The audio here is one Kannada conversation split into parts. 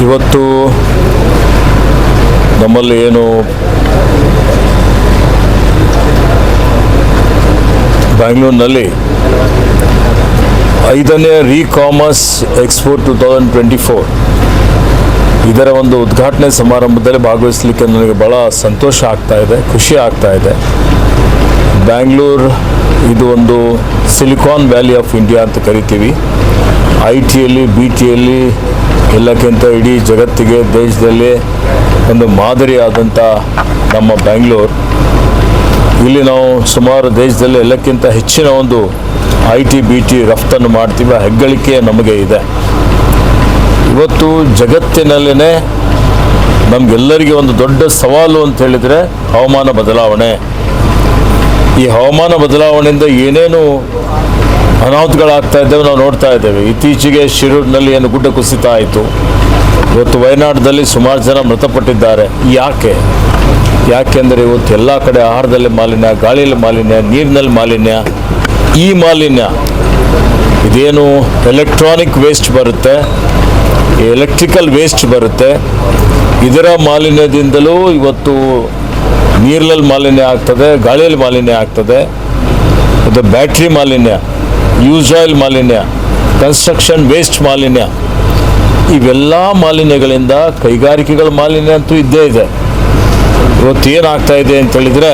ಇವತ್ತು ನಮ್ಮಲ್ಲಿ ಏನು ಬ್ಯಾಂಗ್ಳೂರಿನಲ್ಲಿ 5ನೇ ರೀಕಾಮರ್ಸ್ ಎಕ್ಸ್ಪೋ 2024 ಇದರ ಒಂದು ಉದ್ಘಾಟನೆ ಸಮಾರಂಭದಲ್ಲಿ ಭಾಗವಹಿಸಲಿಕ್ಕೆ ನನಗೆ ಭಾಳ ಸಂತೋಷ ಆಗ್ತಾ ಇದೆ, ಖುಷಿ ಆಗ್ತಾ ಇದೆ. ಬ್ಯಾಂಗ್ಳೂರು ಇದು ಒಂದು ಸಿಲಿಕಾನ್ ವ್ಯಾಲಿ ಆಫ್ ಇಂಡಿಯಾ ಅಂತ ಕರಿತೀವಿ. IT ಯಲ್ಲಿ BTಯಲ್ಲಿ ಎಲ್ಲಕ್ಕಿಂತ ಇಡೀ ಜಗತ್ತಿಗೆ ದೇಶದಲ್ಲೇ ಒಂದು ಮಾದರಿಯಾದಂಥ ನಮ್ಮ ಬ್ಯಾಂಗ್ಳೂರು, ಇಲ್ಲಿ ನಾವು ಸುಮಾರು ದೇಶದಲ್ಲಿ ಎಲ್ಲಕ್ಕಿಂತ ಹೆಚ್ಚಿನ ಒಂದು IT BT ರಫ್ತನ್ನು ಮಾಡ್ತೀವಿ. ಆ ಹೆಗ್ಗಳಿಕೆ ನಮಗೆ ಇದೆ. ಇವತ್ತು ಜಗತ್ತಿನಲ್ಲೇ ನಮಗೆಲ್ಲರಿಗೆ ಒಂದು ದೊಡ್ಡ ಸವಾಲು ಅಂತ ಹೇಳಿದರೆ ಹವಾಮಾನ ಬದಲಾವಣೆ. ಈ ಹವಾಮಾನ ಬದಲಾವಣೆಯಿಂದ ಏನೇನು ಅನಾಹುತಗಳಾಗ್ತಾ ಇದ್ದೇವೆ ನಾವು ನೋಡ್ತಾ ಇದ್ದೇವೆ. ಇತ್ತೀಚೆಗೆ ಶಿರೂರಿನಲ್ಲಿ ಏನು ಗುಡ್ಡ ಕುಸಿತ ಆಯಿತು, ಇವತ್ತು ವಯನಾಡದಲ್ಲಿ ಸುಮಾರು ಜನ ಮೃತಪಟ್ಟಿದ್ದಾರೆ. ಯಾಕೆಂದರೆ ಇವತ್ತು ಎಲ್ಲ ಕಡೆ ಆಹಾರದಲ್ಲಿ ಮಾಲಿನ್ಯ, ಗಾಳಿಯಲ್ಲಿ ಮಾಲಿನ್ಯ, ನೀರಿನಲ್ಲಿ ಮಾಲಿನ್ಯ. ಈ ಮಾಲಿನ್ಯ ಇದೇನು ಎಲೆಕ್ಟ್ರಾನಿಕ್ ವೇಸ್ಟ್ ಬರುತ್ತೆ, ಎಲೆಕ್ಟ್ರಿಕಲ್ ವೇಸ್ಟ್ ಬರುತ್ತೆ, ಇದರ ಮಾಲಿನ್ಯದಿಂದಲೂ ಇವತ್ತು ನೀರಲ್ಲಿ ಮಾಲಿನ್ಯ ಆಗ್ತದೆ, ಗಾಳಿಯಲ್ಲಿ ಮಾಲಿನ್ಯ ಆಗ್ತದೆ, ಮತ್ತು ಬ್ಯಾಟ್ರಿ ಮಾಲಿನ್ಯ, ಯೂಸ್ ಆಯಿಲ್ ಮಾಲಿನ್ಯ, ಕನ್ಸ್ಟ್ರಕ್ಷನ್ ವೇಸ್ಟ್ ಮಾಲಿನ್ಯ. ಇವೆಲ್ಲ ಮಾಲಿನ್ಯಗಳಿಂದ ಕೈಗಾರಿಕೆಗಳ ಮಾಲಿನ್ಯ ಅಂತೂ ಇದ್ದೇ ಇದೆ. ಇವತ್ತು ಏನಾಗ್ತಾ ಇದೆ ಅಂತೇಳಿದರೆ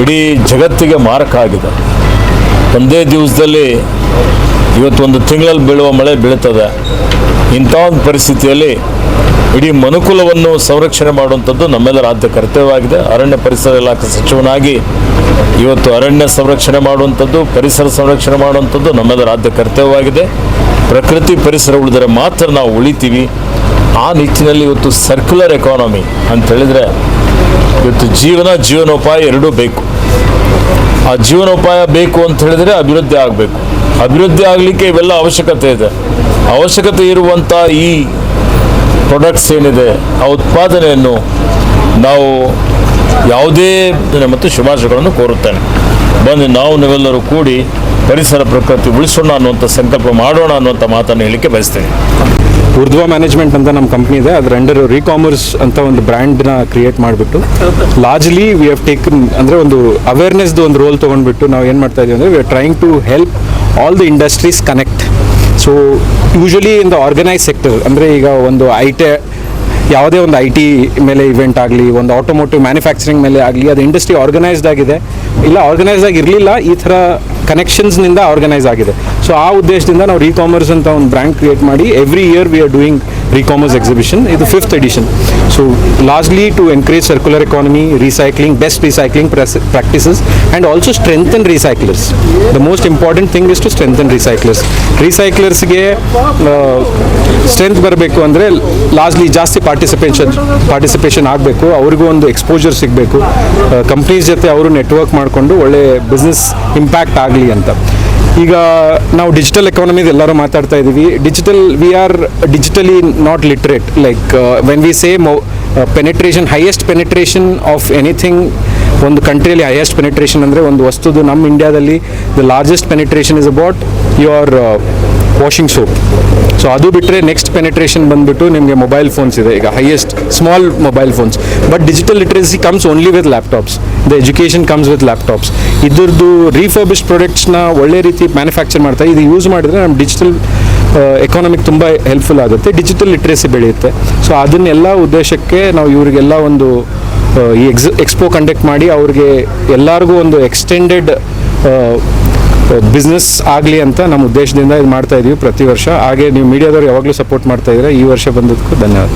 ಇಡೀ ಜಗತ್ತಿಗೆ ಮಾರಕ ಆಗಿದೆ. ಒಂದೇ ದಿವಸದಲ್ಲಿ ಇವತ್ತು ಒಂದು ತಿಂಗಳಲ್ಲಿ ಬೀಳುವ ಮಳೆ ಬೀಳ್ತದೆ. ಇಂಥ ಒಂದು ಪರಿಸ್ಥಿತಿಯಲ್ಲಿ ಇಡೀ ಮನುಕುಲವನ್ನು ಸಂರಕ್ಷಣೆ ಮಾಡುವಂಥದ್ದು ನಮ್ಮೆಲ್ಲರ ಆದ್ಯ ಕರ್ತವ್ಯವಾಗಿದೆ. ಅರಣ್ಯ ಪರಿಸರ ಇಲಾಖೆ ಸಚಿವನಾಗಿ ಇವತ್ತು ಅರಣ್ಯ ಸಂರಕ್ಷಣೆ ಮಾಡುವಂಥದ್ದು, ಪರಿಸರ ಸಂರಕ್ಷಣೆ ಮಾಡುವಂಥದ್ದು ನಮ್ಮೆಲ್ಲರ ಆದ್ಯ ಕರ್ತವ್ಯವಾಗಿದೆ. ಪ್ರಕೃತಿ ಪರಿಸರ ಉಳಿದರೆ ಮಾತ್ರ ನಾವು ಉಳಿತೀವಿ. ಆ ನಿಟ್ಟಿನಲ್ಲಿ ಇವತ್ತು ಸರ್ಕ್ಯುಲರ್ ಎಕಾನಮಿ ಅಂತ ಹೇಳಿದರೆ ಇವತ್ತು ಜೀವನೋಪಾಯ ಎರಡೂ ಬೇಕು. ಆ ಜೀವನೋಪಾಯ ಬೇಕು ಅಂತ ಹೇಳಿದರೆ ಅಭಿವೃದ್ಧಿ ಆಗಬೇಕು. ಅಭಿವೃದ್ಧಿ ಆಗಲಿಕ್ಕೆ ಇವೆಲ್ಲ ಅವಶ್ಯಕತೆ ಇದೆ. ಅವಶ್ಯಕತೆ ಇರುವಂಥ ಈ ಪ್ರಾಡಕ್ಟ್ಸ್ ಏನಿದೆ, ಆ ಉತ್ಪಾದನೆಯನ್ನು ನಾವು ಯಾವುದೇ ಮತ್ತು ಶುಭಾಶಯಗಳನ್ನು ಕೋರುತ್ತೇನೆ. ಬಂದು ನೀವೆಲ್ಲರೂ ಕೂಡಿ ಪರಿಸರ ಪ್ರಕೃತಿ ಉಳಿಸೋಣ ಅನ್ನುವಂಥ ಸಂಕಲ್ಪ ಮಾಡೋಣ ಅನ್ನುವಂಥ ಮಾತನ್ನು ಹೇಳಲಿಕ್ಕೆ ಬಯಸ್ತೇನೆ. ಊರ್ಧ್ವ ಮ್ಯಾನೇಜ್ಮೆಂಟ್ ಅಂತ ನಮ್ಮ ಕಂಪ್ನಿ ಇದೆ. ಅದರ ಅಂಡರ್ ರೀಕಾಮರ್ಸ್ ಅಂತ ಒಂದು ಬ್ರ್ಯಾಂಡ್ನ ಕ್ರಿಯೇಟ್ ಮಾಡಿಬಿಟ್ಟು ಲಾರ್ಜ್ಲಿ ವಿ ಹ್ಯಾವ್ ಟೇಕನ್ ಅಂದರೆ ಒಂದು ಅವೇರ್ನೆಸ್ದು ಒಂದು ರೋಲ್ ತೊಗೊಂಡ್ಬಿಟ್ಟು ನಾವು ಏನು ಮಾಡ್ತಾ ಇದ್ದೀವಿ ಅಂದರೆ we are trying to help all the industries connect. So usually in the organise sector ಅಂದರೆ ಈಗ ಒಂದು ಯಾವುದೇ ಒಂದು IT ಮೇಲೆ ಇವೆಂಟ್ ಆಗಲಿ, ಒಂದು ಆಟೋಮೋಟಿವ್ ಮ್ಯಾನುಫ್ಯಾಕ್ಚರಿಂಗ್ ಮೇಲೆ ಆಗಲಿ, ಅದು ಇಂಡಸ್ಟ್ರಿ ಆರ್ಗನೈಸ್ಡ್ ಆಗಿದೆ, ಇಲ್ಲ ಆರ್ಗನೈಸ್ಡ್ ಆಗಿರಲಿಲ್ಲ, ಈ ಥರ ಕನೆಕ್ಷನ್ಸ್ನಿಂದ ಆರ್ಗನೈಸ್ ಆಗಿದೆ. ಸೊ ಆ ಉದ್ದೇಶದಿಂದ ನಾವು ರೀಕಾಮರ್ಸ್ ಅಂತ ಒಂದು ಬ್ರ್ಯಾಂಡ್ ಕ್ರಿಯೇಟ್ ಮಾಡಿ every year we are doing Recommerce exhibition. ಇದು 5th edition. So largely to encourage circular economy, recycling, best recycling practices and also strengthen recyclers. The most important thing is to strengthen ರೀಸೈಕ್ಲರ್ಸ್ಗೆ ಸ್ಟ್ರೆಂತ್ ಬರಬೇಕು ಅಂದರೆ ಲಾರ್ಜ್ಲಿ ಜಾಸ್ತಿ ಪಾರ್ಟಿಸಿಪೇಷನ್ ಆಗಬೇಕು. ಅವ್ರಿಗೂ ಒಂದು ಎಕ್ಸ್ಪೋಜರ್ ಸಿಗಬೇಕು. ಕಂಪ್ನೀಸ್ ಜೊತೆ ಅವರು ನೆಟ್ವರ್ಕ್ ಮಾಡಿಕೊಂಡು ಒಳ್ಳೆ ಬಿಸ್ನೆಸ್ ಇಂಪ್ಯಾಕ್ಟ್ ಆಗಲಿ ಅಂತ. ಈಗ ನಾವು ಡಿಜಿಟಲ್ ಎಕಾನಮಿದು ಎಲ್ಲರೂ ಮಾತಾಡ್ತಾ ಇದ್ದೀವಿ. We are digitally not literate. Like when we say penetration, highest penetration of anything ಒಂದು ಕಂಟ್ರಿಯಲ್ಲಿ ಹೈಯೆಸ್ಟ್ ಪೆನೆಟ್ರೇಷನ್ ಅಂದರೆ ಒಂದು ವಸ್ತುದು ನಮ್ಮ ಇಂಡಿಯಾದಲ್ಲಿ the largest penetration is about your washing soap. So ಅದು ಬಿಟ್ಟರೆ ನೆಕ್ಸ್ಟ್ ಪೆನೆಟ್ರೇಷನ್ ಬಂದುಬಿಟ್ಟು ನಿಮಗೆ ಮೊಬೈಲ್ ಫೋನ್ಸ್ ಇದೆ. ಈಗ highest small mobile phones. But digital literacy comes only with laptops. The education comes with laptops. ಇದ್ರದ್ದು ರೀಫರ್ಬಿಶ್ಡ್ ಪ್ರಾಡಕ್ಟ್ಸ್ನ ಒಳ್ಳೆ ರೀತಿ ಮ್ಯಾನುಫ್ಯಾಕ್ಚರ್ ಮಾಡ್ತಾರೆ. ಇದು ಯೂಸ್ ಮಾಡಿದರೆ ನಮ್ಮ ಡಿಜಿಟಲ್ ಎಕಾನಮಿಕ್ ತುಂಬ ಹೆಲ್ಪ್ಫುಲ್ ಆಗುತ್ತೆ, ಡಿಜಿಟಲ್ ಲಿಟ್ರಸಿ ಬೆಳೆಯುತ್ತೆ. ಸೊ ಅದನ್ನೆಲ್ಲ ಉದ್ದೇಶಕ್ಕೆ ನಾವು ಇವರಿಗೆಲ್ಲ ಒಂದು ಈ ಎಕ್ಸ್ಪೋ ಕಂಡಕ್ಟ್ ಮಾಡಿ ಅವ್ರಿಗೆ ಎಲ್ಲರಿಗೂ ಒಂದು ಎಕ್ಸ್ಟೆಂಡೆಡ್ ಬಿಸ್ನೆಸ್ ಆಗಲಿ ಅಂತ ನಮ್ಮ ಉದ್ದೇಶದಿಂದ ಇದು ಮಾಡ್ತಾ ಇದ್ದೀವಿ ಪ್ರತಿ ವರ್ಷ. ಹಾಗೆ ನೀವು ಮೀಡಿಯಾದವ್ರು ಯಾವಾಗಲೂ ಸಪೋರ್ಟ್ ಮಾಡ್ತಾ ಇದ್ದೀರಾ. ಈ ವರ್ಷ ಬಂದದಕ್ಕೂ ಧನ್ಯವಾದ.